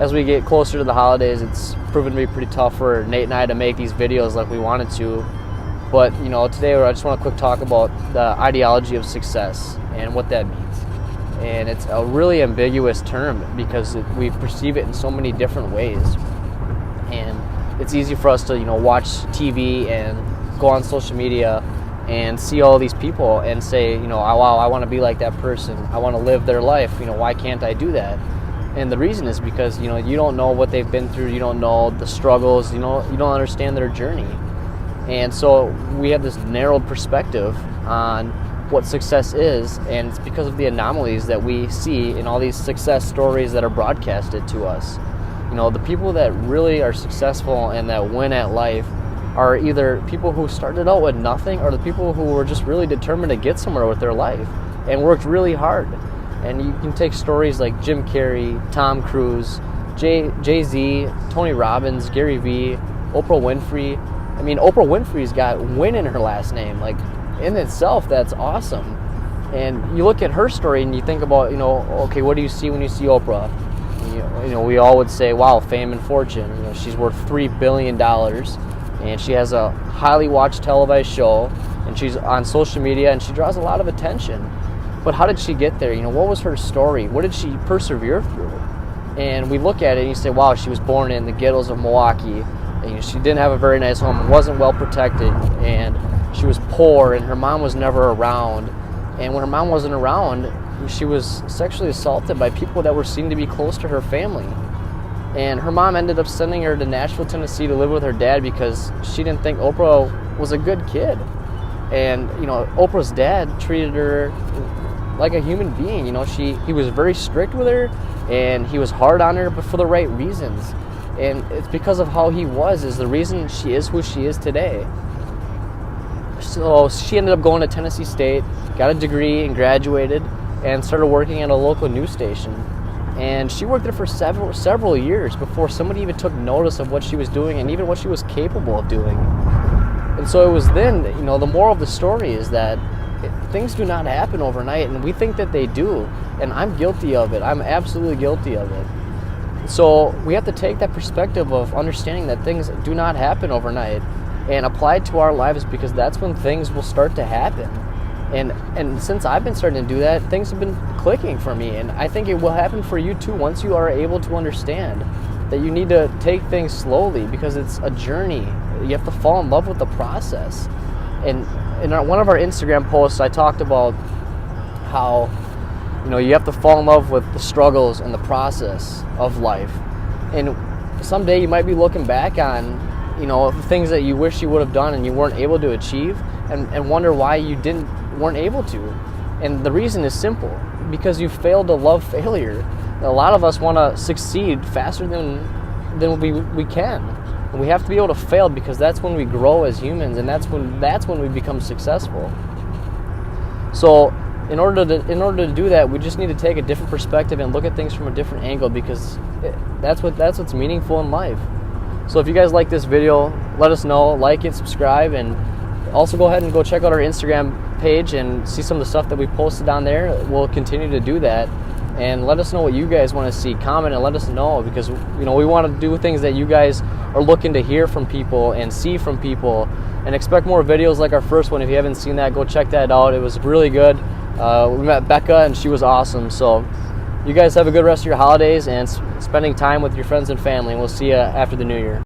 as we get closer to the holidays, it's proven to be pretty tough for Nate and I to make these videos like we wanted to. But, today I just want to quick talk about the ideology of success and what that means. And it's a really ambiguous term because we perceive it in so many different ways. And it's easy for us to, watch TV and go on social media and see all these people and say, wow, I want to be like that person. I want to live their life. Why can't I do that? And the reason is because, you don't know what they've been through. You don't know the struggles. You don't understand their journey. And so we have this narrowed perspective on what success is, and it's because of the anomalies that we see in all these success stories that are broadcasted to us. The people that really are successful and that win at life are either people who started out with nothing or the people who were just really determined to get somewhere with their life and worked really hard. And you can take stories like Jim Carrey, Tom Cruise, Jay-Z, Tony Robbins, Gary Vee, Oprah Winfrey. I mean, Oprah Winfrey's got win in her last name. Like, in itself, that's awesome. And you look at her story and you think about, okay, what do you see when you see Oprah? We all would say, wow, fame and fortune. She's worth $3 billion, and she has a highly watched televised show, and she's on social media, and she draws a lot of attention. But how did she get there? What was her story? What did she persevere through? And we look at it and you say, wow, she was born in the ghettos of Milwaukee. And, she didn't have a very nice home, wasn't well protected, and she was poor, and her mom was never around. And when her mom wasn't around, she was sexually assaulted by people that were seen to be close to her family. And her mom ended up sending her to Nashville, Tennessee to live with her dad because she didn't think Oprah was a good kid. And, Oprah's dad treated her like a human being. He was very strict with her, and he was hard on her, but for the right reasons. And it's because of how he is the reason she is who she is today. So she ended up going to Tennessee State, got a degree and graduated, and started working at a local news station. And she worked there for several years before somebody even took notice of what she was doing and even what she was capable of doing. And so it was then, the moral of the story is that things do not happen overnight, and we think that they do. And I'm guilty of it. I'm absolutely guilty of it. So we have to take that perspective of understanding that things do not happen overnight and apply it to our lives, because that's when things will start to happen. And since I've been starting to do that, things have been clicking for me, and I think it will happen for you too once you are able to understand that you need to take things slowly, because it's a journey. You have to fall in love with the process. And in one of our Instagram posts, I talked about how you have to fall in love with the struggles and the process of life. And someday you might be looking back on, the things that you wish you would have done and you weren't able to achieve, and wonder why you weren't able to. And the reason is simple: because you failed to love failure. A lot of us want to succeed faster than we can. And we have to be able to fail, because that's when we grow as humans, and that's when we become successful. So in order to do that, we just need to take a different perspective and look at things from a different angle, because that's what's meaningful in life. So if you guys like this video, let us know, like it, subscribe, and also go ahead and go check out our Instagram page and see some of the stuff that we posted on there. We'll continue to do that, and let us know what you guys want to see. Comment and let us know, because we want to do things that you guys are looking to hear from people and see from people, and expect more videos like our first one. If you haven't seen that, go check that out. It was really good. We met Becca, and she was awesome. So you guys have a good rest of your holidays and spending time with your friends and family, and we'll see you after the new year.